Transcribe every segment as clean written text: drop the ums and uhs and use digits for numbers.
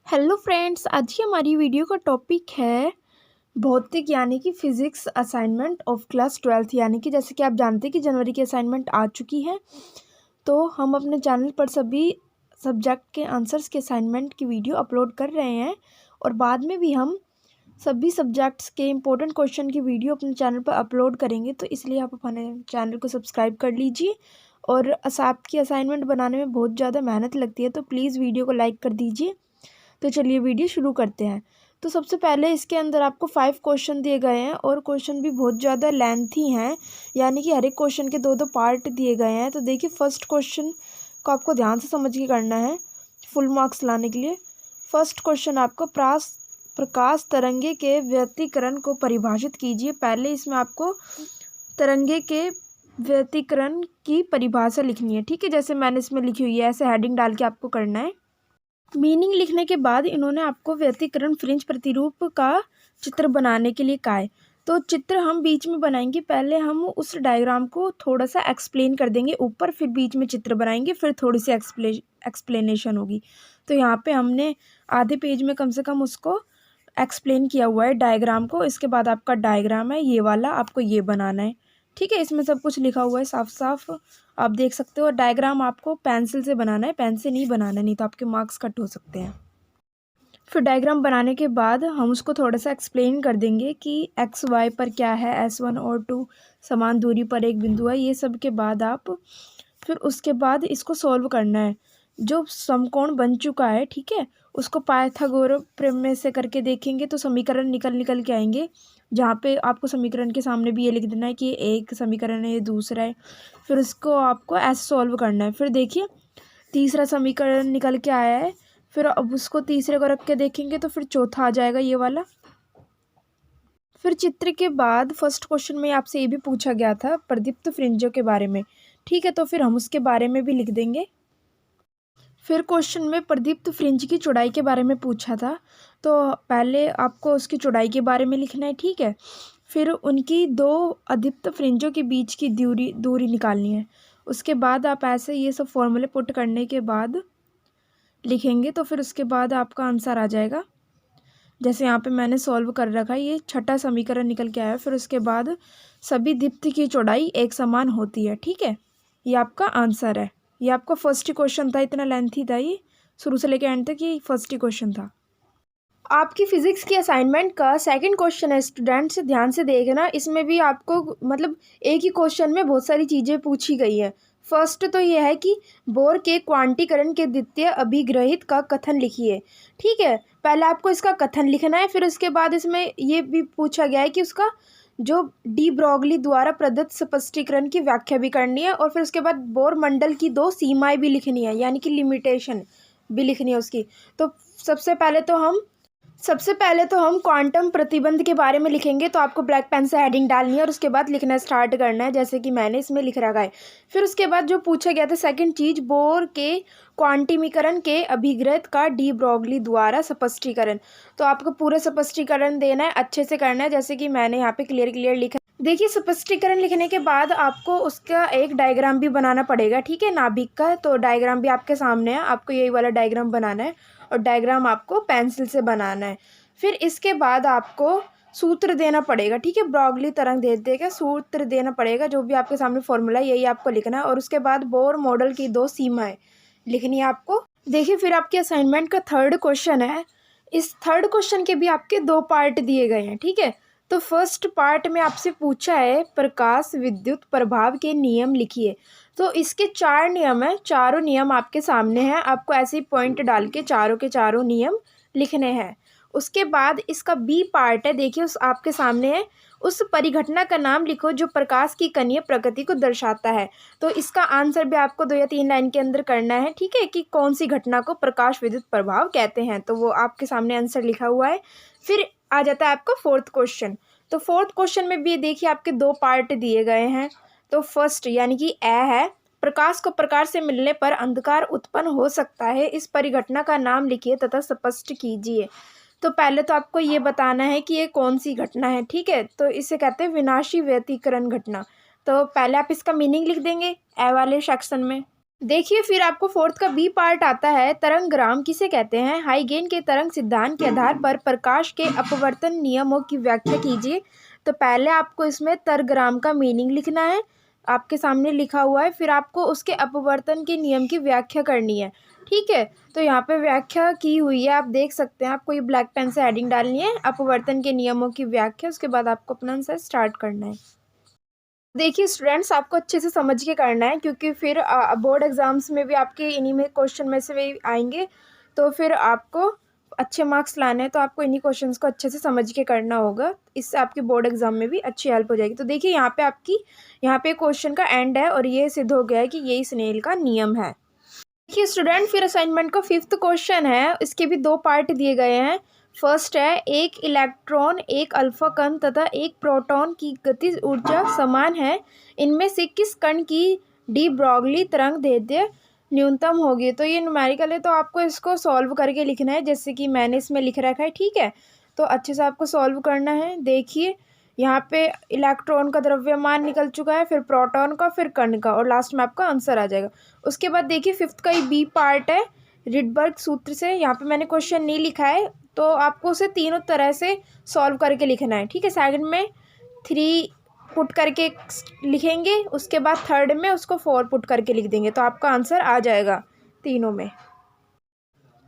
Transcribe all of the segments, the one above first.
Hello friends, आज की हमारी वीडियो का टॉपिक है भौतिक यानी कि physics assignment of class 12th। यानी कि जैसे कि आप जानते हैं कि जनवरी की असाइनमेंट आ चुकी है, तो हम अपने चैनल पर सभी सब्जेक्ट के आंसर्स के असाइनमेंट की वीडियो अपलोड कर रहे हैं और बाद में भी हम सभी सब्जेक्ट्स के इम्पोर्टेंट क्वेश्चन की वीडियो अपने चैनल पर अपलोड करेंगे। तो इसलिए आप अपने चैनल को सब्सक्राइब कर लीजिए। और आपकी असाइनमेंट बनाने में बहुत ज़्यादा मेहनत लगती है, तो प्लीज़ वीडियो को लाइक कर दीजिए। तो चलिए वीडियो शुरू करते हैं। तो सबसे पहले इसके अंदर आपको 5 क्वेश्चन दिए गए हैं और क्वेश्चन भी बहुत ज़्यादा लेंथी हैं, यानी कि हर एक क्वेश्चन के 2-2 पार्ट दिए गए हैं। तो देखिए, फर्स्ट क्वेश्चन को आपको ध्यान से समझ के करना है फुल मार्क्स लाने के लिए। फर्स्ट क्वेश्चन आपको प्रकाश तरंगे के व्यतिकरण को परिभाषित कीजिए। पहले इसमें आपको तरंगे के व्यतिकरण की परिभाषा लिखनी है, ठीक है, जैसे मैंने इसमें लिखी हुई है, ऐसे हेडिंग डाल के आपको करना है। मीनिंग लिखने के बाद इन्होंने आपको व्यतिकरण फ्रिंज प्रतिरूप का चित्र बनाने के लिए कहा है। तो चित्र हम बीच में बनाएंगे, पहले हम उस डायग्राम को थोड़ा सा एक्सप्लेन कर देंगे ऊपर, फिर बीच में चित्र बनाएंगे, फिर थोड़ी सी एक्सप्लेनेशन होगी। तो यहाँ पे हमने आधे पेज में कम से कम उसको एक्सप्लेन किया हुआ है डायग्राम को। इसके बाद आपका डायग्राम है ये वाला, आपको ये बनाना है, ठीक है। इसमें सब कुछ लिखा हुआ है साफ साफ, आप देख सकते हो। डायग्राम आपको पेंसिल से बनाना है, पेन से नहीं बनाना है, नहीं तो आपके मार्क्स कट हो सकते हैं। फिर डायग्राम बनाने के बाद हम उसको थोड़ा सा एक्सप्लेन कर देंगे कि एक्स वाई पर क्या है, S1 और 2 समान दूरी पर एक बिंदु है, ये सब के बाद आप फिर उसके बाद इसको सॉल्व करना है। जो समकोण बन चुका है, ठीक है, उसको पाइथागोरस प्रमेय से करके देखेंगे तो समीकरण निकल के आएंगे। जहाँ पे आपको समीकरण के सामने भी ये लिख देना है कि ये एक समीकरण है, ये दूसरा है। फिर उसको आपको ऐसे सॉल्व करना है। फिर देखिए, तीसरा समीकरण निकल के आया है, फिर अब उसको तीसरे को रख के देखेंगे तो फिर चौथा आ जाएगा ये वाला। फिर चित्र के बाद फर्स्ट क्वेश्चन में आपसे ये भी पूछा गया था प्रदीप्त फ्रिंजों के बारे में, ठीक है, तो फिर हम उसके बारे में भी लिख देंगे। फिर क्वेश्चन में प्रदीप्त फ्रिंज की चौड़ाई के बारे में पूछा था, तो पहले आपको उसकी चौड़ाई के बारे में लिखना है, ठीक है। फिर उनकी 2 अदीप्त फ्रिंजों के बीच की दूरी निकालनी है। उसके बाद आप ऐसे ये सब फॉर्मूले पुट करने के बाद लिखेंगे तो फिर उसके बाद आपका आंसर आ जाएगा। जैसे यहाँ पे मैंने सॉल्व कर रखा है, ये छठा समीकरण निकल के आया। फिर उसके बाद सभी दीप्त की चौड़ाई एक समान होती है, ठीक है, ये आपका आंसर है। ये आपका फर्स्ट क्वेश्चन था, इतना लेंथी था ये, शुरू से लेकर एंड तक ये फर्स्ट क्वेश्चन था। आपकी फिजिक्स की असाइनमेंट का सेकंड क्वेश्चन है, स्टूडेंट से ध्यान से देखना। इसमें भी आपको मतलब एक ही क्वेश्चन में बहुत सारी चीज़ें पूछी गई है। फर्स्ट तो ये है कि बोर के क्वांटीकरण के द्वितीय अभिग्रहित का कथन लिखिए, ठीक है। पहले आपको इसका कथन लिखना है, फिर उसके बाद इसमें ये भी पूछा गया है कि उसका जो डी ब्रॉगली द्वारा प्रदत्त स्पष्टीकरण की व्याख्या भी करनी है, और फिर उसके बाद बोर मंडल की 2 सीमाएं भी लिखनी है, यानी कि लिमिटेशन भी लिखनी है उसकी। तो सबसे पहले तो हम क्वांटम प्रतिबंध के बारे में लिखेंगे। तो आपको ब्लैक पेन से हेडिंग डालनी है और उसके बाद लिखना स्टार्ट करना है, जैसे कि मैंने इसमें लिख रखा है। फिर उसके बाद जो पूछा गया था सेकंड चीज, बोर के क्वांटिमीकरण के अभिग्रहित का डी ब्रॉगली द्वारा स्पष्टीकरण। तो आपको पूरा स्पष्टीकरण देना है, अच्छे से करना है, जैसे कि मैंने यहाँ पे क्लियर लिखा। देखिए, स्पष्टीकरण लिखने के बाद आपको उसका एक डायग्राम भी बनाना पड़ेगा, ठीक है, नाभिक का। तो डायग्राम भी आपके सामने है, आपको यही वाला डायग्राम बनाना है और डायग्राम आपको पेंसिल से बनाना है। फिर इसके बाद आपको सूत्र देना पड़ेगा, ठीक है, ब्रॉगली तरंग दे देगा, सूत्र देना पड़ेगा, जो भी आपके सामने फॉर्मूला है यही आपको लिखना है। और उसके बाद बोर मॉडल की 2 सीमाएं लिखनी है आपको। देखिए, फिर आपके असाइनमेंट का थर्ड क्वेश्चन है। इस थर्ड क्वेश्चन के भी आपके 2 पार्ट दिए गए हैं, ठीक है। तो फर्स्ट पार्ट में आपसे पूछा है प्रकाश विद्युत प्रभाव के नियम लिखिए। तो इसके 4 नियम हैं, चारों नियम आपके सामने हैं, आपको ऐसे ही पॉइंट डाल के चारों के चारों नियम लिखने हैं। उसके बाद इसका बी पार्ट है, देखिए उस आपके सामने है, उस परिघटना का नाम लिखो जो प्रकाश की कणीय प्रकृति को दर्शाता है। तो इसका आंसर भी आपको 2 या 3 लाइन के अंदर करना है, ठीक है, कि कौन सी घटना को प्रकाश विद्युत प्रभाव कहते हैं। तो वो आपके सामने आंसर लिखा हुआ है। फिर आ जाता है आपका फोर्थ क्वेश्चन। तो फोर्थ क्वेश्चन में भी देखिए आपके 2 पार्ट दिए गए हैं। तो फर्स्ट यानी कि ए है, प्रकाश को प्रकाश से मिलने पर अंधकार उत्पन्न हो सकता है, इस परिघटना का नाम लिखिए तथा स्पष्ट कीजिए। तो पहले तो आपको ये बताना है कि ये कौन सी घटना है, ठीक है। तो इसे कहते हैं विनाशी व्यतिकरण घटना। तो पहले आप इसका मीनिंग लिख देंगे ए वाले सेक्शन में। देखिए फिर आपको फोर्थ का बी पार्ट आता है, तरंगग्राम किसे कहते हैं? हाइगेन के तरंग सिद्धांत के आधार पर प्रकाश के अपवर्तन नियमों की व्याख्या कीजिए। तो पहले आपको इसमें तरंगग्राम का मीनिंग लिखना है, आपके सामने लिखा हुआ है, फिर आपको उसके अपवर्तन के नियम की व्याख्या करनी है। ठीक है, तो यहाँ पे व्याख्या की हुई है, आप देख सकते हैं। आपको ये ब्लैक पेन से हेडिंग डालनी है, अपवर्तन के नियमों की व्याख्या। उसके बाद आपको अपना आंसर स्टार्ट करना है। देखिए स्टूडेंट्स, आपको अच्छे से समझ के करना है, क्योंकि फिर बोर्ड एग्जाम्स में भी आपके इन्हीं में क्वेश्चन में से भी आएंगे। तो फिर आपको अच्छे मार्क्स लाने हैं, तो आपको इन्हीं क्वेश्चंस को अच्छे से समझ के करना होगा। इससे आपके बोर्ड एग्जाम में भी अच्छी हेल्प हो जाएगी। तो देखिए यहाँ पे क्वेश्चन का एंड है और ये सिद्ध हो गया है कि यही स्नेल का नियम है। देखिए स्टूडेंट, फिर असाइनमेंट का 5th क्वेश्चन है। इसके भी 2 पार्ट दिए गए हैं। फर्स्ट है, एक इलेक्ट्रॉन, एक अल्फा कण तथा एक प्रोटॉन की गतिज ऊर्जा समान है, इनमें से किस कण की डी ब्रॉगली तरंग दैर्ध्य न्यूनतम होगी? तो ये न्यूमेरिकल है, तो आपको इसको सॉल्व करके लिखना है, जैसे कि मैंने इसमें लिख रखा है। ठीक है, तो अच्छे से आपको सॉल्व करना है। देखिए यहाँ पे इलेक्ट्रॉन का द्रव्यमान निकल चुका है, फिर प्रोटॉन का, फिर कण का, और लास्ट में आपका आंसर आ जाएगा। उसके बाद देखिए 5th का ये बी पार्ट है, रिडबर्ग सूत्र से। यहाँ पे मैंने क्वेश्चन नहीं लिखा है, तो आपको उसे तीनों तरह से सॉल्व करके लिखना है। ठीक है, सेकंड में 3 पुट करके लिखेंगे, उसके बाद थर्ड में उसको 4 पुट करके लिख देंगे, तो आपका आंसर आ जाएगा तीनों में।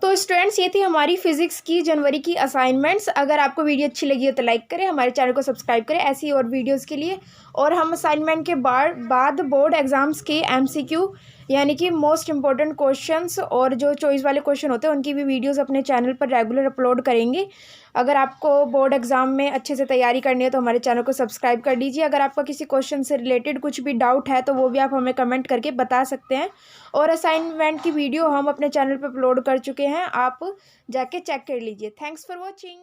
तो स्टूडेंट्स, ये थी हमारी फिजिक्स की जनवरी की असाइनमेंट्स। अगर आपको वीडियो अच्छी लगी हो तो लाइक करें, हमारे चैनल को सब्सक्राइब करें ऐसी और वीडियोस के लिए। और हम असाइनमेंट के बाद बोर्ड एग्जाम्स के एमसीक्यू यानी कि मोस्ट इंपॉर्टेंट क्वेश्चंस और जो चॉइस वाले क्वेश्चन होते हैं उनकी भी वीडियोस अपने चैनल पर रेगुलर अपलोड करेंगे। अगर आपको बोर्ड एग्जाम में अच्छे से तैयारी करनी है तो हमारे चैनल को सब्सक्राइब कर लीजिए। अगर आपका किसी क्वेश्चन से रिलेटेड कुछ भी डाउट है तो वो भी आप हमें कमेंट करके बता सकते हैं। और असाइनमेंट की वीडियो हम अपने चैनल पर अपलोड कर चुके हैं, आप जाके चेक कर लीजिए। Thanks for watching.